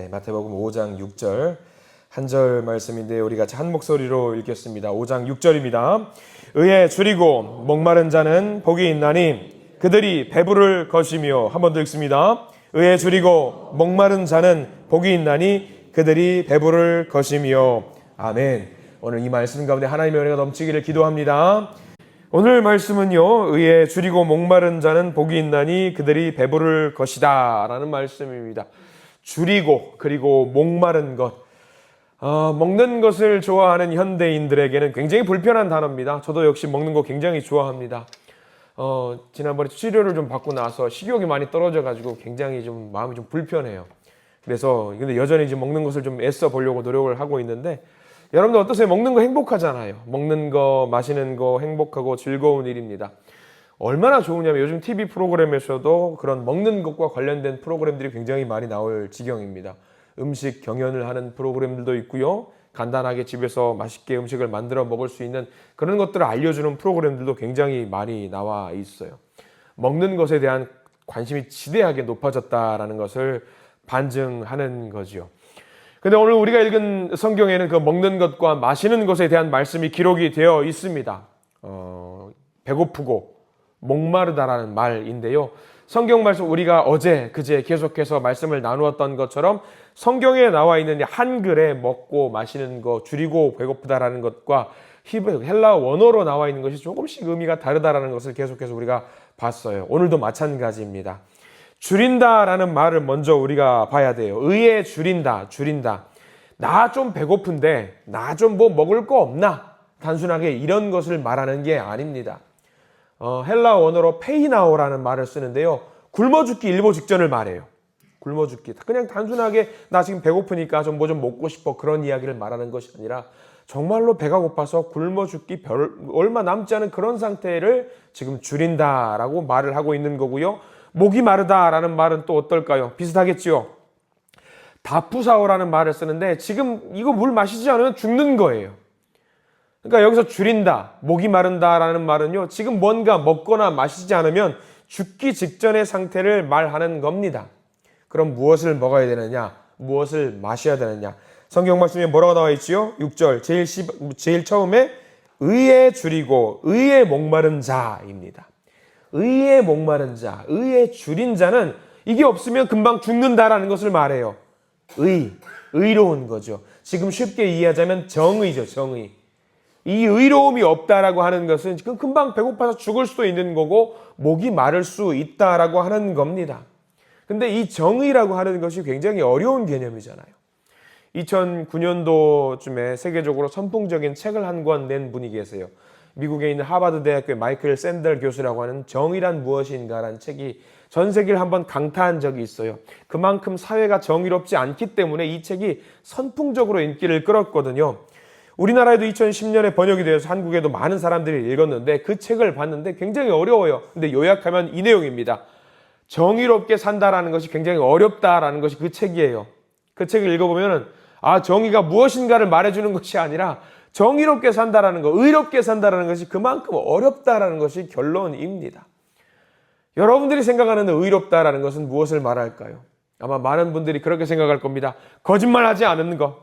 네, 마태복음 5장 6절 한 절 말씀인데 우리 같이 한 목소리로 읽겠습니다. 5장 6절입니다. 의에 줄이고 목마른 자는 복이 있나니 그들이 배부를 것이며. 한 번 더 읽습니다. 의에 줄이고 목마른 자는 복이 있나니 그들이 배부를 것이며. 아멘. 오늘 이 말씀 가운데 하나님의 은혜가 넘치기를 기도합니다. 오늘 말씀은요, 의에 줄이고 목마른 자는 복이 있나니 그들이 배부를 것이다 라는 말씀입니다. 줄이고 그리고 목마른 것, 먹는 것을 좋아하는 현대인들에게는 굉장히 불편한 단어입니다. 저도 역시 먹는 거 굉장히 좋아합니다. 지난번에 치료를 좀 받고 나서 식욕이 많이 떨어져 가지고 굉장히 좀 마음이 좀 불편해요. 그래서 근데 여전히 이제 먹는 것을 좀 애써 보려고 노력을 하고 있는데, 여러분들 어떠세요? 먹는 거 행복하잖아요. 먹는 거, 마시는 거 행복하고 즐거운 일입니다. 얼마나 좋으냐면 요즘 TV 프로그램에서도 그런 먹는 것과 관련된 프로그램들이 굉장히 많이 나올 지경입니다. 음식 경연을 하는 프로그램들도 있고요. 간단하게 집에서 맛있게 음식을 만들어 먹을 수 있는 그런 것들을 알려주는 프로그램들도 굉장히 많이 나와 있어요. 먹는 것에 대한 관심이 지대하게 높아졌다라는 것을 반증하는 거지요. 근데 오늘 우리가 읽은 성경에는 그 먹는 것과 마시는 것에 대한 말씀이 기록이 되어 있습니다. 배고프고 목마르다라는 말인데요. 성경 말씀 우리가 어제 그제 계속해서 말씀을 나누었던 것처럼 성경에 나와 있는 한글에 먹고 마시는 거, 줄이고 배고프다라는 것과 헬라 원어로 나와 있는 것이 조금씩 의미가 다르다라는 것을 계속해서 우리가 봤어요. 오늘도 마찬가지입니다. 줄인다라는 말을 먼저 우리가 봐야 돼요. 의에 줄인다. 나 좀 배고픈데 나 좀 뭐 먹을 거 없나? 단순하게 이런 것을 말하는 게 아닙니다. 헬라 원어로 페이나오라는 말을 쓰는데요. 굶어 죽기 일보 직전을 말해요. 굶어 죽기. 그냥 단순하게 나 지금 배고프니까 좀 뭐 좀 먹고 싶어, 그런 이야기를 말하는 것이 아니라 정말로 배가 고파서 굶어 죽기 얼마 남지 않은 그런 상태를 지금 줄인다라고 말을 하고 있는 거고요. 목이 마르다라는 말은 또 어떨까요? 비슷하겠지요. 다푸사오라는 말을 쓰는데 지금 이거 물 마시지 않으면 죽는 거예요. 그러니까 여기서 줄인다, 목이 마른다라는 말은요, 지금 뭔가 먹거나 마시지 않으면 죽기 직전의 상태를 말하는 겁니다. 그럼 무엇을 먹어야 되느냐? 무엇을 마셔야 되느냐? 성경 말씀에 뭐라고 나와 있지요? 6절 제일 처음에 의에 줄이고 의에 목마른 자입니다. 의에 목마른 자, 의에 줄인 자는 이게 없으면 금방 죽는다라는 것을 말해요. 의로운 거죠. 지금 쉽게 이해하자면 정의죠, 정의. 이 의로움이 없다라고 하는 것은 지금 금방 배고파서 죽을 수도 있는 거고 목이 마를 수 있다라고 하는 겁니다. 근데 이 정의라고 하는 것이 굉장히 어려운 개념이잖아요. 2009년도쯤에 세계적으로 선풍적인 책을 한 권 낸 분이 계세요. 미국에 있는 하버드 대학교의 마이클 샌델 교수라고 하는 정의란 무엇인가라는 책이 전 세계를 한번 강타한 적이 있어요. 그만큼 사회가 정의롭지 않기 때문에 이 책이 선풍적으로 인기를 끌었거든요. 우리나라에도 2010년에 번역이 되어서 한국에도 많은 사람들이 읽었는데 그 책을 봤는데 굉장히 어려워요. 근데 요약하면 이 내용입니다. 정의롭게 산다라는 것이 굉장히 어렵다라는 것이 그 책이에요. 그 책을 읽어보면 정의가 무엇인가를 말해주는 것이 아니라 정의롭게 산다라는 것, 의롭게 산다라는 것이 그만큼 어렵다라는 것이 결론입니다. 여러분들이 생각하는 의롭다라는 것은 무엇을 말할까요? 아마 많은 분들이 그렇게 생각할 겁니다. 거짓말하지 않는 것,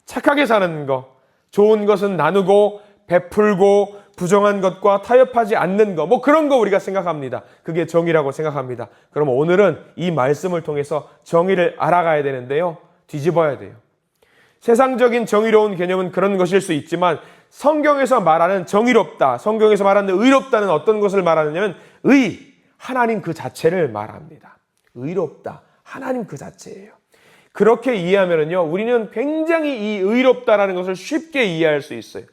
착하게 사는 것, 좋은 것은 나누고 베풀고 부정한 것과 타협하지 않는 것, 뭐 그런 거 우리가 생각합니다. 그게 정의라고 생각합니다. 그럼 오늘은 이 말씀을 통해서 정의를 알아가야 되는데요. 뒤집어야 돼요. 세상적인 정의로운 개념은 그런 것일 수 있지만 성경에서 말하는 정의롭다, 성경에서 말하는 의롭다는 어떤 것을 말하느냐면 하나님 그 자체를 말합니다. 의롭다, 하나님 그 자체예요. 그렇게 이해하면요, 우리는 굉장히 이 의롭다라는 것을 쉽게 이해할 수 있어요.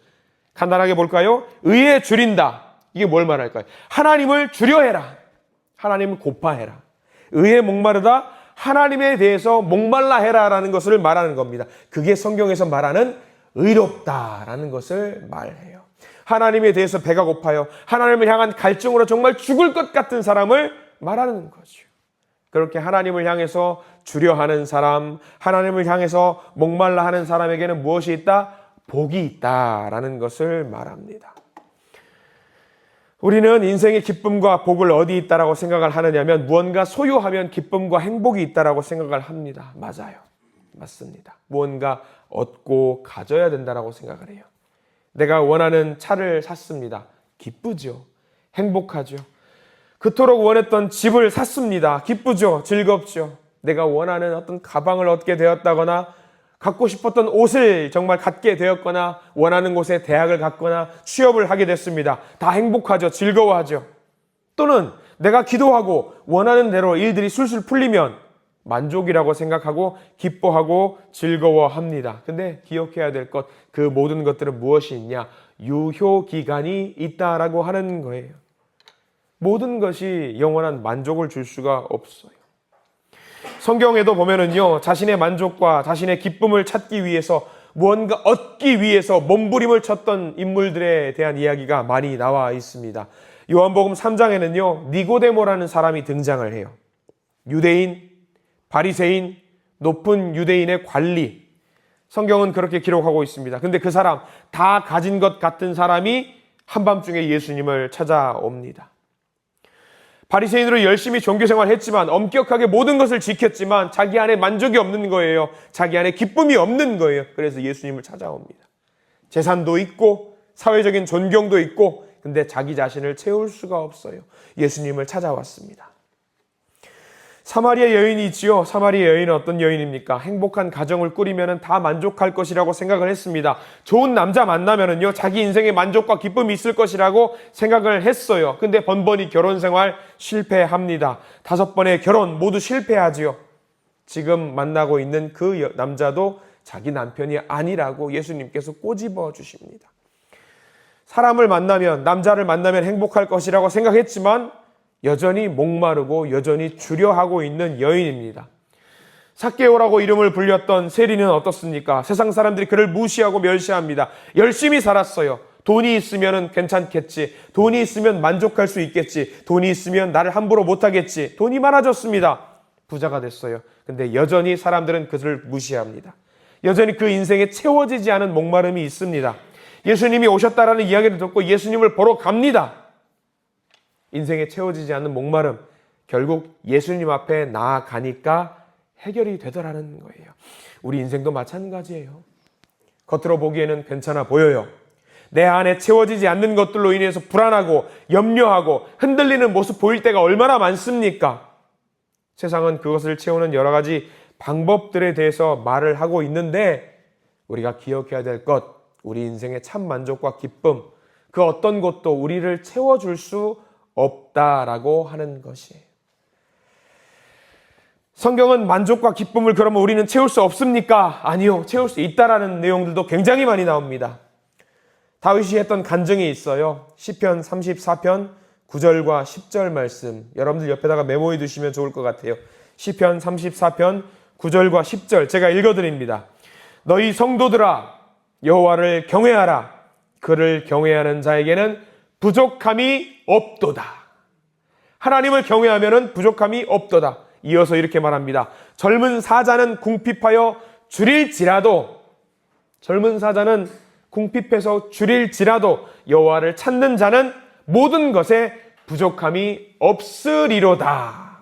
간단하게 볼까요? 의에 줄인다. 이게 뭘 말할까요? 하나님을 줄여해라. 하나님을 고파해라. 의에 목마르다. 하나님에 대해서 목말라 해라라는 것을 말하는 겁니다. 그게 성경에서 말하는 의롭다라는 것을 말해요. 하나님에 대해서 배가 고파요. 하나님을 향한 갈증으로 정말 죽을 것 같은 사람을 말하는 거죠. 그렇게 하나님을 향해서 주려하는 사람, 하나님을 향해서 목말라 하는 사람에게는 무엇이 있다? 복이 있다라는 것을 말합니다. 우리는 인생의 기쁨과 복을 어디 있다라고 생각을 하느냐면 무언가 소유하면 기쁨과 행복이 있다라고 생각을 합니다. 맞아요. 맞습니다. 무언가 얻고 가져야 된다라고 생각을 해요. 내가 원하는 차를 샀습니다. 기쁘죠. 행복하죠. 그토록 원했던 집을 샀습니다. 기쁘죠. 즐겁죠. 내가 원하는 어떤 가방을 얻게 되었다거나 갖고 싶었던 옷을 정말 갖게 되었거나 원하는 곳에 대학을 갔거나 취업을 하게 됐습니다. 다 행복하죠. 즐거워하죠. 또는 내가 기도하고 원하는 대로 일들이 술술 풀리면 만족이라고 생각하고 기뻐하고 즐거워합니다. 근데 기억해야 될 것, 그 모든 것들은 무엇이 있냐? 유효기간이 있다라고 하는 거예요. 모든 것이 영원한 만족을 줄 수가 없어요. 성경에도 보면은요, 자신의 만족과 자신의 기쁨을 찾기 위해서 무언가 얻기 위해서 몸부림을 쳤던 인물들에 대한 이야기가 많이 나와 있습니다. 요한복음 3장에는요, 니고데모라는 사람이 등장을 해요. 유대인, 바리새인, 높은 유대인의 관리. 성경은 그렇게 기록하고 있습니다. 근데 그 사람, 다 가진 것 같은 사람이 한밤중에 예수님을 찾아옵니다. 바리새인으로 열심히 종교생활 했지만 엄격하게 모든 것을 지켰지만 자기 안에 만족이 없는 거예요. 자기 안에 기쁨이 없는 거예요. 그래서 예수님을 찾아옵니다. 재산도 있고 사회적인 존경도 있고 근데 자기 자신을 채울 수가 없어요. 예수님을 찾아왔습니다. 사마리아 여인이 있지요. 사마리아 여인은 어떤 여인입니까? 행복한 가정을 꾸리면 다 만족할 것이라고 생각을 했습니다. 좋은 남자 만나면은요, 자기 인생에 만족과 기쁨이 있을 것이라고 생각을 했어요. 근데 번번이 결혼 생활 실패합니다. 5번의 결혼 모두 실패하지요. 지금 만나고 있는 그 남자도 자기 남편이 아니라고 예수님께서 꼬집어 주십니다. 사람을 만나면, 남자를 만나면 행복할 것이라고 생각했지만 여전히 목마르고 여전히 주려하고 있는 여인입니다. 삭개오라고 이름을 불렸던 세리는 어떻습니까? 세상 사람들이 그를 무시하고 멸시합니다. 열심히 살았어요. 돈이 있으면 괜찮겠지. 돈이 있으면 만족할 수 있겠지. 돈이 있으면 나를 함부로 못하겠지. 돈이 많아졌습니다. 부자가 됐어요. 근데 여전히 사람들은 그를 무시합니다. 여전히 그 인생에 채워지지 않은 목마름이 있습니다. 예수님이 오셨다라는 이야기를 듣고 예수님을 보러 갑니다. 인생에 채워지지 않는 목마름, 결국 예수님 앞에 나아가니까 해결이 되더라는 거예요. 우리 인생도 마찬가지예요. 겉으로 보기에는 괜찮아 보여요. 내 안에 채워지지 않는 것들로 인해서 불안하고 염려하고 흔들리는 모습 보일 때가 얼마나 많습니까? 세상은 그것을 채우는 여러 가지 방법들에 대해서 말을 하고 있는데 우리가 기억해야 될 것, 우리 인생의 참 만족과 기쁨, 그 어떤 것도 우리를 채워줄 수 없다라고 하는 것이에요. 성경은 만족과 기쁨을 그러면 우리는 채울 수 없습니까? 아니요. 채울 수 있다라는 내용들도 굉장히 많이 나옵니다. 다윗이 했던 간증이 있어요. 시편 34편 9절과 10절 말씀. 여러분들 옆에다가 메모해 두시면 좋을 것 같아요. 시편 34편 9절과 10절 제가 읽어드립니다. 너희 성도들아 여호와를 경외하라. 그를 경외하는 자에게는 부족함이 없도다. 하나님을 경외하면 부족함이 없도다. 이어서 이렇게 말합니다. 젊은 사자는 궁핍하여 줄일지라도 젊은 사자는 궁핍해서 줄일지라도 여호와를 찾는 자는 모든 것에 부족함이 없으리로다.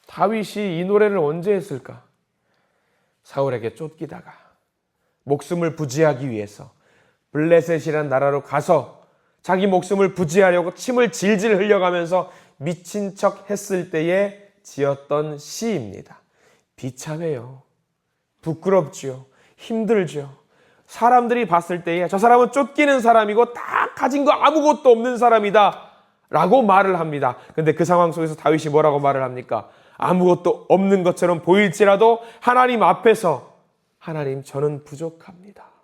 다윗이 이 노래를 언제 했을까? 사울에게 쫓기다가 목숨을 부지하기 위해서 블레셋이란 나라로 가서 자기 목숨을 부지하려고 침을 질질 흘려가면서 미친 척 했을 때에 지었던 시입니다. 비참해요. 부끄럽죠. 힘들죠. 사람들이 봤을 때에 저 사람은 쫓기는 사람이고 다 가진 거 아무것도 없는 사람이다 라고 말을 합니다. 근데 그 상황 속에서 다윗이 뭐라고 말을 합니까? 아무것도 없는 것처럼 보일지라도 하나님 앞에서 하나님 저는 부족합니다.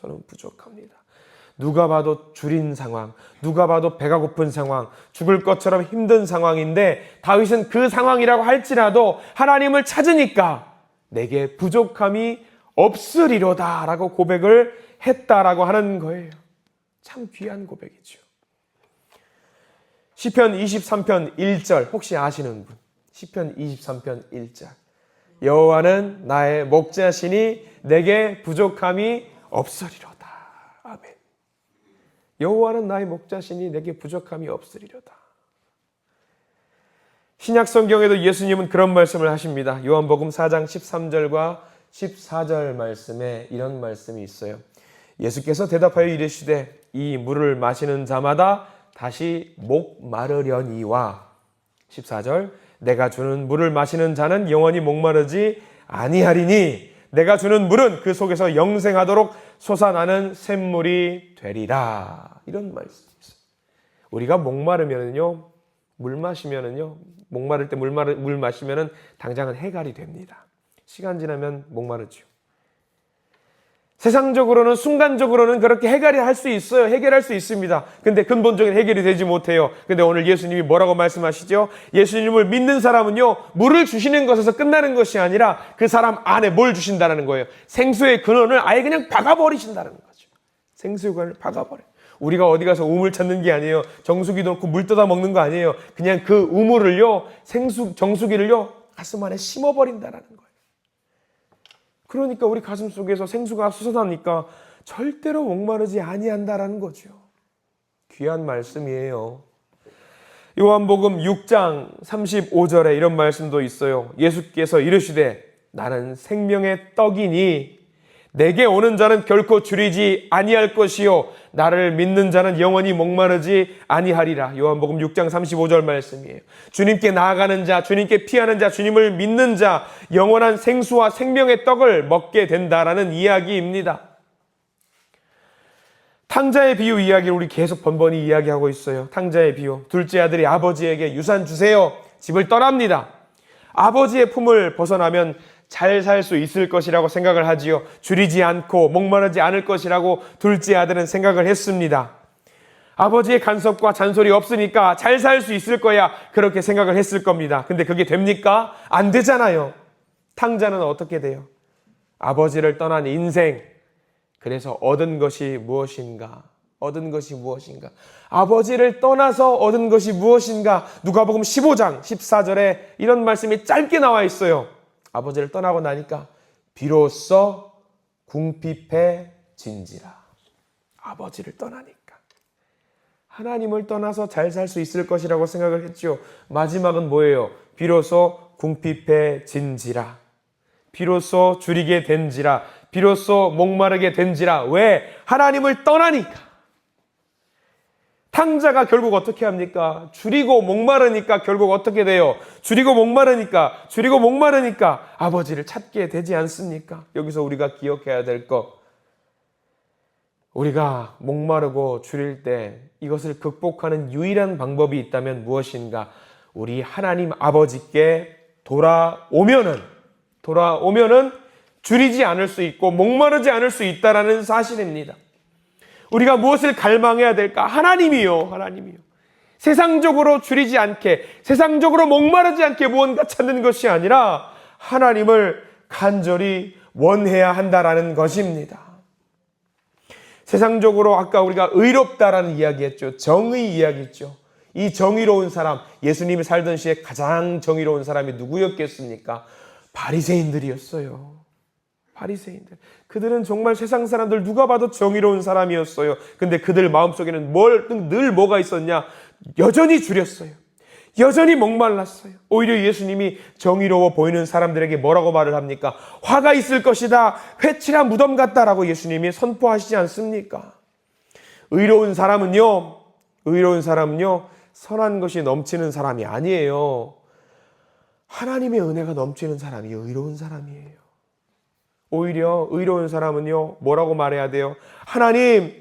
저는 부족합니다. 누가 봐도 줄인 상황, 누가 봐도 배가 고픈 상황, 죽을 것처럼 힘든 상황인데 다윗은 그 상황이라고 할지라도 하나님을 찾으니까 내게 부족함이 없으리로다 라고 고백을 했다라고 하는 거예요. 참 귀한 고백이죠. 시편 23편 1절 혹시 아시는 분? 시편 23편 1절 여호와는 나의 목자시니 내게 부족함이 없으리로다. 아멘. 여호와는 나의 목자시니 내게 부족함이 없으리로다. 신약 성경에도 예수님은 그런 말씀을 하십니다. 요한복음 4장 13절과 14절 말씀에 이런 말씀이 있어요. 예수께서 대답하여 이르시되 이 물을 마시는 자마다 다시 목 마르려니와 14절 내가 주는 물을 마시는 자는 영원히 목마르지 아니하리니 내가 주는 물은 그 속에서 영생하도록 솟아나는 샘물이 되리라. 이런 말씀이 있어요. 우리가 목마르면은요, 물 마시면은요, 목마를 때 물 마시면은 당장은 해갈이 됩니다. 시간 지나면 목마르죠. 세상적으로는 순간적으로는 그렇게 해결할 수 있어요. 해결할 수 있습니다. 근데 근본적인 해결이 되지 못해요. 근데 오늘 예수님이 뭐라고 말씀하시죠? 예수님을 믿는 사람은요, 물을 주시는 것에서 끝나는 것이 아니라 그 사람 안에 뭘 주신다는 거예요. 생수의 근원을 아예 그냥 박아버리신다는 거죠. 생수의 근원을 박아버려요. 우리가 어디 가서 우물 찾는 게 아니에요. 정수기 넣고 물 떠다 먹는 거 아니에요. 그냥 그 우물을요, 정수기를요, 가슴 안에 심어버린다는 거예요. 그러니까 우리 가슴 속에서 생수가 솟아나니까 절대로 목마르지 아니한다라는 거죠. 귀한 말씀이에요. 요한복음 6장 35절에 이런 말씀도 있어요. 예수께서 이르시되 나는 생명의 떡이니 내게 오는 자는 결코 줄이지 아니할 것이요 나를 믿는 자는 영원히 목마르지 아니하리라. 요한복음 6장 35절 말씀이에요. 주님께 나아가는 자, 주님께 피하는 자, 주님을 믿는 자 영원한 생수와 생명의 떡을 먹게 된다라는 이야기입니다. 탕자의 비유 이야기를 우리 계속 번번이 이야기하고 있어요. 탕자의 비유. 둘째 아들이 아버지에게 유산 주세요. 집을 떠납니다. 아버지의 품을 벗어나면 잘 살 수 있을 것이라고 생각을 하지요. 줄이지 않고 목마르지 않을 것이라고 둘째 아들은 생각을 했습니다. 아버지의 간섭과 잔소리 없으니까 잘 살 수 있을 거야. 그렇게 생각을 했을 겁니다. 근데 그게 됩니까? 안 되잖아요. 탕자는 어떻게 돼요? 아버지를 떠난 인생. 그래서 얻은 것이 무엇인가? 얻은 것이 무엇인가? 아버지를 떠나서 얻은 것이 무엇인가? 누가복음 15장 14절에 이런 말씀이 짧게 나와 있어요. 아버지를 떠나고 나니까 비로소 궁핍해진지라. 아버지를 떠나니까. 하나님을 떠나서 잘 살 수 있을 것이라고 생각을 했죠. 마지막은 뭐예요? 비로소 궁핍해진지라. 비로소 줄이게 된지라. 비로소 목마르게 된지라. 왜? 하나님을 떠나니까. 탕자가 결국 어떻게 합니까? 줄이고 목마르니까 결국 어떻게 돼요? 줄이고 목마르니까 아버지를 찾게 되지 않습니까? 여기서 우리가 기억해야 될 것. 우리가 목마르고 줄일 때 이것을 극복하는 유일한 방법이 있다면 무엇인가? 우리 하나님 아버지께 돌아오면은 줄이지 않을 수 있고 목마르지 않을 수 있다라는 사실입니다. 우리가 무엇을 갈망해야 될까? 하나님이요. 세상적으로 줄이지 않게, 세상적으로 목마르지 않게 무언가 찾는 것이 아니라 하나님을 간절히 원해야 한다라는 것입니다. 세상적으로 아까 우리가 의롭다라는 이야기했죠. 정의 이야기했죠. 이 정의로운 사람, 예수님이 살던 시에 가장 정의로운 사람이 누구였겠습니까? 바리새인들이었어요. 바리새인들. 그들은 정말 세상 사람들 누가 봐도 정의로운 사람이었어요. 근데 그들 마음속에는 늘 뭐가 있었냐? 여전히 줄였어요. 여전히 목말랐어요. 오히려 예수님이 정의로워 보이는 사람들에게 뭐라고 말을 합니까? 화가 있을 것이다. 회칠한 무덤 같다라고 예수님이 선포하시지 않습니까? 의로운 사람은요, 선한 것이 넘치는 사람이 아니에요. 하나님의 은혜가 넘치는 사람이 의로운 사람이에요. 오히려 의로운 사람은요, 뭐라고 말해야 돼요? 하나님,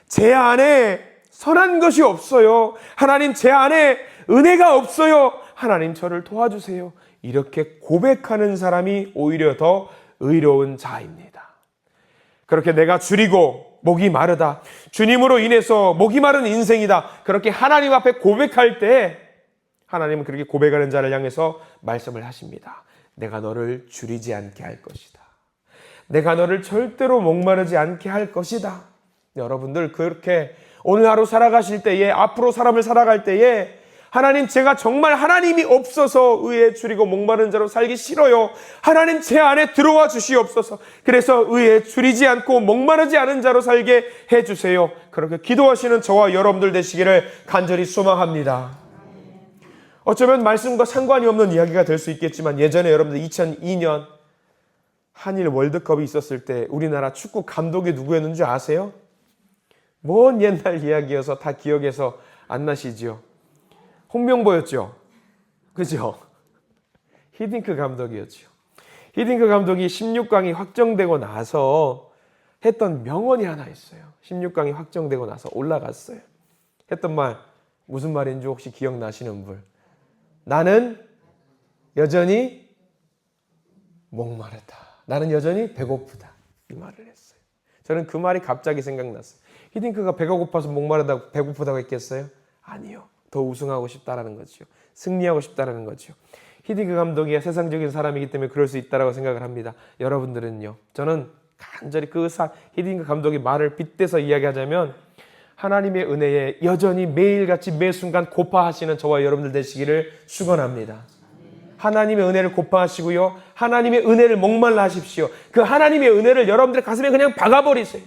제 안에 선한 것이 없어요. 하나님, 제 안에 은혜가 없어요. 하나님, 저를 도와주세요. 이렇게 고백하는 사람이 오히려 더 의로운 자입니다. 그렇게 내가 줄이고 목이 마르다, 주님으로 인해서 목이 마른 인생이다, 그렇게 하나님 앞에 고백할 때 하나님은 그렇게 고백하는 자를 향해서 말씀을 하십니다. 내가 너를 줄이지 않게 할 것이다. 내가 너를 절대로 목마르지 않게 할 것이다. 여러분들 그렇게 오늘 하루 살아가실 때에, 앞으로 사람을 살아갈 때에 하나님, 제가 정말 하나님이 없어서 의에 줄이고 목마른 자로 살기 싫어요. 하나님, 제 안에 들어와 주시옵소서. 그래서 의에 줄이지 않고 목마르지 않은 자로 살게 해주세요. 그렇게 기도하시는 저와 여러분들 되시기를 간절히 소망합니다. 어쩌면 말씀과 상관이 없는 이야기가 될 수 있겠지만 예전에 여러분들 2002년 한일 월드컵이 있었을 때 우리나라 축구 감독이 누구였는지 아세요? 먼 옛날 이야기여서 다 기억에서 안 나시죠? 홍명보였죠? 그죠? 히딩크 감독이었죠. 히딩크 감독이 16강이 확정되고 나서 했던 명언이 하나 있어요. 16강이 확정되고 나서 올라갔어요. 했던 말 무슨 말인지 혹시 기억나시는 분? 나는 여전히 목마르다. 나는 여전히 배고프다. 이 말을 했어요. 저는 그 말이 갑자기 생각났어요. 히딩크가 배가 고파서 목마르다고 배고프다고 했겠어요? 아니요. 더 우승하고 싶다라는 거죠. 승리하고 싶다라는 거죠. 히딩크 감독이 세상적인 사람이기 때문에 그럴 수 있다라고 생각을 합니다. 여러분들은요? 저는 간절히 히딩크 감독의 말을 빗대서 이야기하자면 하나님의 은혜에 여전히 매일같이 매 순간 고파하시는 저와 여러분들 되시기를 축원합니다. 하나님의 은혜를 고파하시고요. 하나님의 은혜를 목말라 하십시오. 그 하나님의 은혜를 여러분들의 가슴에 그냥 박아버리세요.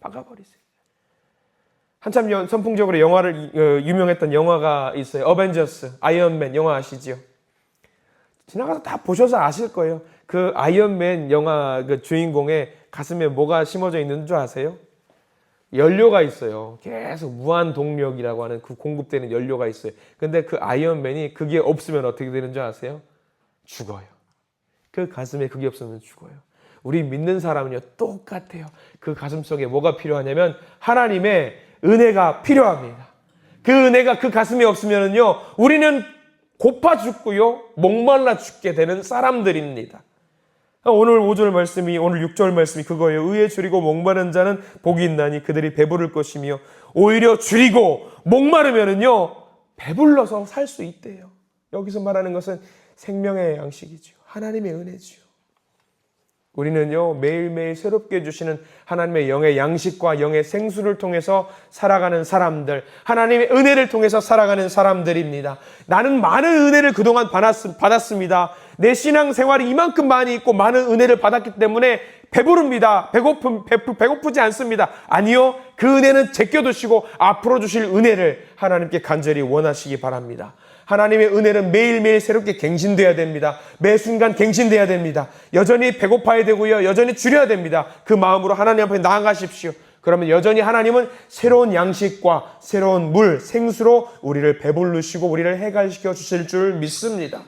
박아버리세요. 한참 선풍적으로 유명했던 영화가 있어요. 어벤져스, 아이언맨 영화 아시죠? 지나가서 다 보셔서 아실 거예요. 그 아이언맨 영화 그 주인공의 가슴에 뭐가 심어져 있는 줄 아세요? 연료가 있어요. 계속 무한 동력이라고 하는 그 공급되는 연료가 있어요. 근데 그 아이언맨이 그게 없으면 어떻게 되는 줄 아세요? 죽어요. 그 가슴에 그게 없으면 죽어요. 우리 믿는 사람은요 똑같아요. 그 가슴 속에 뭐가 필요하냐면 하나님의 은혜가 필요합니다. 그 은혜가 그 가슴에 없으면요 우리는 고파 죽고요 목말라 죽게 되는 사람들입니다. 오늘 5절 말씀이, 오늘 6절 말씀이 그거예요. 의에 줄이고 목마른 자는 복이 있나니 그들이 배부를 것이며, 오히려 줄이고 목마르면은요 배불러서 살 수 있대요. 여기서 말하는 것은 생명의 양식이죠. 하나님의 은혜죠. 우리는요 매일매일 새롭게 주시는 하나님의 영의 양식과 영의 생수를 통해서 살아가는 사람들, 하나님의 은혜를 통해서 살아가는 사람들입니다. 나는 많은 은혜를 그동안 받았습니다. 내 신앙생활이 이만큼 많이 있고 많은 은혜를 받았기 때문에 배부릅니다. 배고프지 않습니다. 아니요, 그 은혜는 제껴두시고 앞으로 주실 은혜를 하나님께 간절히 원하시기 바랍니다. 하나님의 은혜는 매일매일 새롭게 갱신돼야 됩니다. 매 순간 갱신돼야 됩니다. 여전히 배고파야 되고요. 여전히 줄여야 됩니다. 그 마음으로 하나님 앞에 나아가십시오. 그러면 여전히 하나님은 새로운 양식과 새로운 물, 생수로 우리를 배부르시고 우리를 해갈시켜 주실 줄 믿습니다.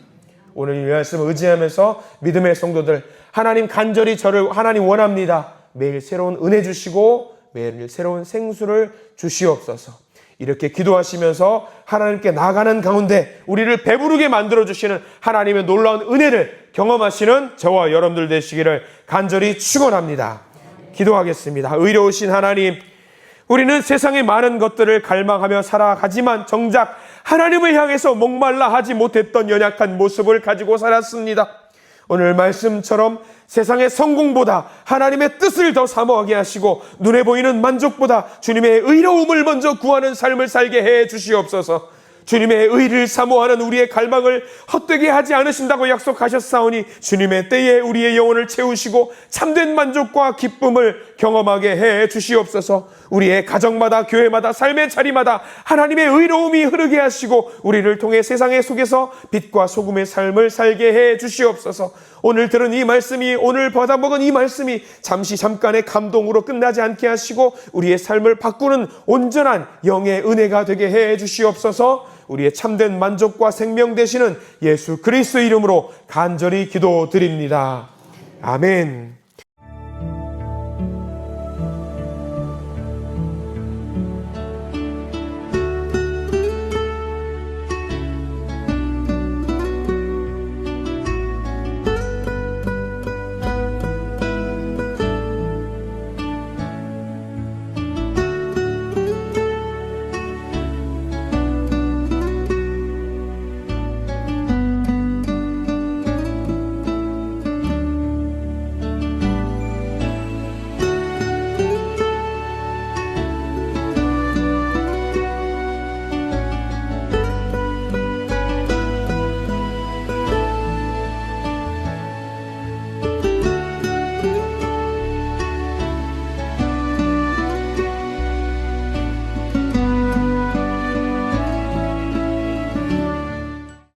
오늘 이 말씀을 의지하면서 믿음의 성도들, 하나님 간절히 저를 하나님 원합니다. 매일 새로운 은혜 주시고 매일 새로운 생수를 주시옵소서. 이렇게 기도하시면서 하나님께 나아가는 가운데 우리를 배부르게 만들어주시는 하나님의 놀라운 은혜를 경험하시는 저와 여러분들 되시기를 간절히 축원합니다. 기도하겠습니다. 의로우신 하나님, 우리는 세상의 많은 것들을 갈망하며 살아가지만 정작 하나님을 향해서 목말라 하지 못했던 연약한 모습을 가지고 살았습니다. 오늘 말씀처럼 세상의 성공보다 하나님의 뜻을 더 사모하게 하시고 눈에 보이는 만족보다 주님의 의로움을 먼저 구하는 삶을 살게 해 주시옵소서. 주님의 의를 사모하는 우리의 갈망을 헛되게 하지 않으신다고 약속하셨사오니 주님의 때에 우리의 영혼을 채우시고 참된 만족과 기쁨을 경험하게 해 주시옵소서. 우리의 가정마다 교회마다 삶의 자리마다 하나님의 의로움이 흐르게 하시고 우리를 통해 세상의 속에서 빛과 소금의 삶을 살게 해 주시옵소서. 오늘 들은 이 말씀이, 오늘 받아먹은 이 말씀이 잠깐의 감동으로 끝나지 않게 하시고 우리의 삶을 바꾸는 온전한 영의 은혜가 되게 해 주시옵소서. 우리의 참된 만족과 생명 되시는 예수 그리스도의 이름으로 간절히 기도드립니다. 아멘.